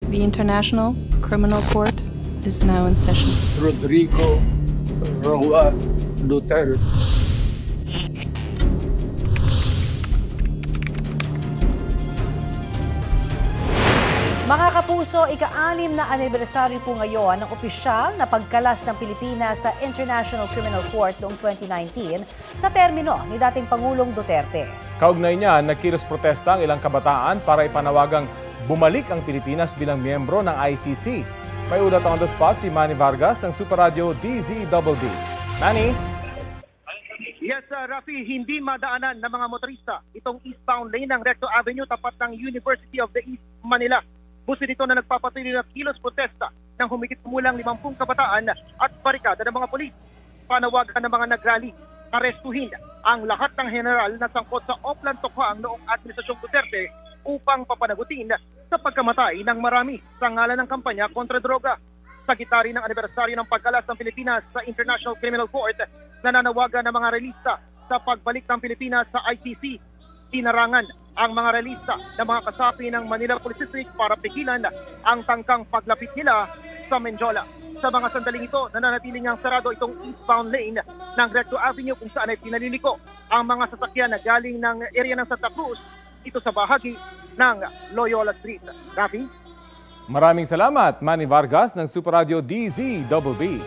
The International Criminal Court is now in session. Rodrigo Roa Duterte. Mga kapuso, ika-6 na anibersaryo po ngayon ng opisyal na pagkalas ng Pilipinas sa International Criminal Court noong 2019 sa termino ni dating Pangulong Duterte. Kaugnay niya, nagkilos protesta ang ilang kabataan para ipanawagang bumalik ang Pilipinas bilang miyembro ng ICC. May ulat on the spot si Manny Vargas ng Super Radio DZBB. Manny? Yes, Rafi, hindi madaanan ng mga motorista itong eastbound lane ng Recto Avenue tapat ng University of the East Manila. Busi dito na nagpapatuloy ng kilos protesta ng humigit kumulang 50 kabataan at barikada ng mga polis. Panawagan ng mga nagrally, arestuhin ang lahat ng general na sangkot sa Oplan Tokwang noong Administrasyong Duterte upang papanagutin sa pagkamatay ng marami sa ngalan ng kampanya kontra droga. Sa gitari ng anibersaryo ng pagkalas ng Pilipinas sa International Criminal Court, nananawagan ng mga relista sa pagbalik ng Pilipinas sa ICC. Tinarangan ang mga relista ng mga kasapi ng Manila Police District para pigilan ang tangkang paglapit nila sa Menjola. Sa mga sandaling ito, nananatiling ang sarado itong eastbound lane ng Recto Avenue kung saan ay pinaliliko ang mga sasakyan na galing ng area ng Santa Cruz ito sa bahagi ng Loyola Street. Rafi? Maraming salamat, Manny Vargas ng Super Radio DZBB.